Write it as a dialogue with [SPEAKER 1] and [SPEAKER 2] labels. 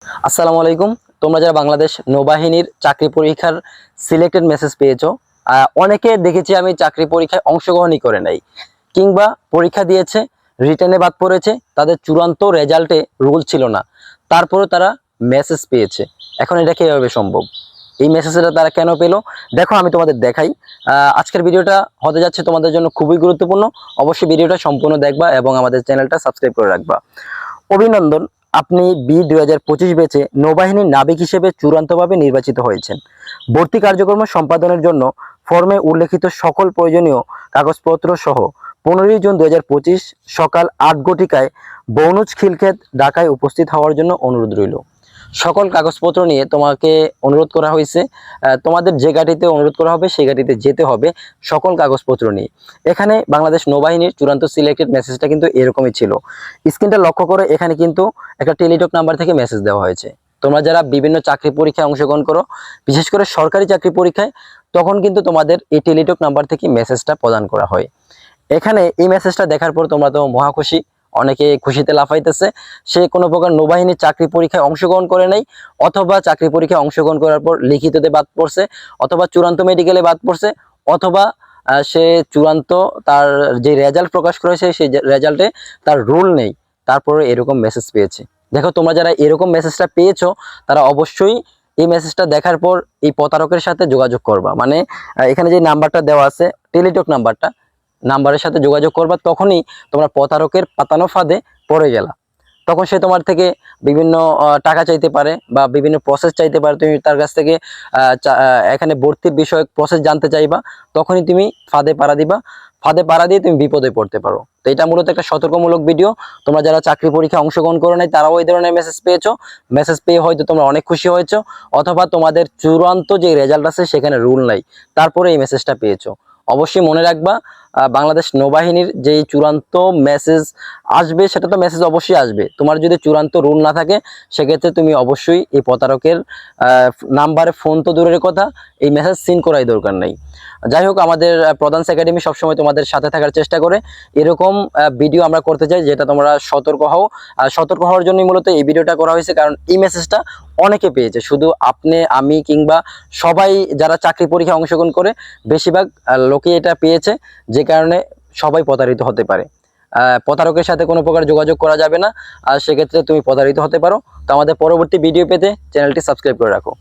[SPEAKER 1] আসসালামু আলাইকুম। তোমরা যারা বাংলাদেশ নৌবাহিনীর চাকরি পরীক্ষার সিলেক্টেড মেসেজ পেয়েছো, অনেকে দেখেছি আমি চাকরি পরীক্ষায় অংশগ্রহণই করে নাই, কিংবা পরীক্ষা দিয়েছে রিটেনে বাদ পড়েছে, তাদের চূড়ান্ত রেজাল্টে রোল ছিল না, তারপরে তারা মেসেজ পেয়েছে। এখন এটা কিভাবে সম্ভব? এই মেসেজটা তারা কেন পেলো? দেখো আমি তোমাদের দেখাই। আজকের ভিডিওটা হতে যাচ্ছে তোমাদের জন্য খুবই গুরুত্বপূর্ণ। অবশ্যই ভিডিওটা সম্পূর্ণ দেখবা এবং আমাদের চ্যানেলটা সাবস্ক্রাইব করে রাখবা। অভিনন্দন, আপনি B 2025 ব্যাচে নৌবাহিনীর নাবিক হিসেবে চূড়ান্তভাবে নির্বাচিত হয়েছেন। ভর্তি কার্যক্রম সম্পাদনের জন্য ফর্মে উল্লেখিত সকল প্রয়োজনীয় কাগজপত্র সহ 15 জুন 2025 সকাল 8 ঘটিকায় বনজ খিলক্ষেত ঢাকায় উপস্থিত হওয়ার জন্য অনুরোধ রইল। সকল কাগজপত্র নিয়ে তোমাকে অনুরোধ করা হয়েছে। তোমাদের যে গাড়িতে অনুরোধ করা হবে সেই গাড়িতে যেতে হবে সকল কাগজপত্র নিয়ে। এখানে বাংলাদেশ নৌবাহিনীর চূড়ান্ত সিলেক্টেড মেসেজটা কিন্তু এরকমই ছিল। স্ক্রিনটা লক্ষ্য করে এখানে কিন্তু একটা টেলিটক নাম্বার থেকে মেসেজ দেওয়া হয়েছে। তোমরা যারা বিভিন্ন চাকরি পরীক্ষায় অংশগ্রহণ করো, বিশেষ করে সরকারি চাকরি পরীক্ষায়, তখন কিন্তু তোমাদের এই টেলিটক নাম্বার থেকে মেসেজটা প্রদান করা হয়। এখানে এই মেসেজটা দেখার পর তোমরা তো মহা খুশি, অনেকে খুশিতে লাফাইতেছে। সে কোনো প্রকার নৌবাহিনীর চাকরি পরীক্ষায় অংশগ্রহণ করে নাই, অথবা চাকরি পরীক্ষায় অংশগ্রহণ করার পর লিখিততে বাদ পড়ছে, অথবা চূড়ান্ত মেডিকেলে বাদ পড়ছে, অথবা সে চূড়ান্ত তার যে রেজাল্ট প্রকাশ করেছে সেই রেজাল্টে তার রোল নেই, তারপরে এরকম মেসেজ পেয়েছে। দেখো তোমরা যারা এরকম মেসেজটা পেয়েছো তারা অবশ্যই এই মেসেজটা দেখার পর এই প্রতারকের সাথে যোগাযোগ করবা। মানে এখানে যে নাম্বারটা দেওয়া আছে টেলিটক নাম্বারের সাথে যোগাযোগ করবা। তখনই তোমরা প্রতারকের পাতানো ফাঁদে পড়ে গেলা। তখন সে তোমার থেকে বিভিন্ন টাকা চাইতে পারে বা বিভিন্ন প্রসেস চাইতে পারে। তুমি তার কাছ থেকে এখানে ভর্তির বিষয়ক প্রসেস জানতে চাইবা, তখনই তুমি ফাঁদে পাড়া দিবা। ফাঁদে পাড়া দিয়ে তুমি বিপদে পড়তে পারো। তো এটা মূলত একটা সতর্কমূলক ভিডিও। তোমরা যারা চাকরি পরীক্ষায় অংশগ্রহণ করো নাই তারাও এই ধরনের মেসেজ পেয়েছো। মেসেজ পেয়ে হয়তো তোমরা অনেক খুশি হয়েছো, অথবা তোমাদের চূড়ান্ত যে রেজাল্ট আছে সেখানে রুল নাই, তারপরে এই মেসেজটা পেয়েছো। অবশ্যই মনে রাখবা, বাংলাদেশ নৌবাহিনীর যেই চূড়ান্ত মেসেজ আসবে সেটা তো মেসেজ অবশ্যই আসবে। তোমার যদি চূড়ান্ত রুল না থাকে সেক্ষেত্রে তুমি অবশ্যই এই প্রতারকের নাম্বারে ফোন তো দূরের কথা, এই মেসেজ সিন করাই দরকার নেই। যাই হোক, আমাদের প্রধান একাডেমি সবসময় তোমাদের সাথে থাকার চেষ্টা করে। এরকম ভিডিও আমরা করতে চাই যেটা তোমরা সতর্ক হও। আর সতর্ক হওয়ার জন্যই মূলত এই ভিডিওটা করা হয়েছে, কারণ এই মেসেজটা অনেকে পেয়েছে। শুধু আপনি, আমি কিংবা সবাই যারা চাকরি পরীক্ষায় অংশগ্রহণ করে বেশিরভাগ লোকে এটা পেয়েছে, যে কারণে সবাই প্রতারিত হতে পারে। প্রতারকের সাথে কোনো প্রকার যোগাযোগ করা যাবে না, আর সেক্ষেত্রে তুমি প্রতারিত হতে পারো। তো আমাদের পরবর্তী ভিডিও পেতে চ্যানেলটি সাবস্ক্রাইব করে রাখো।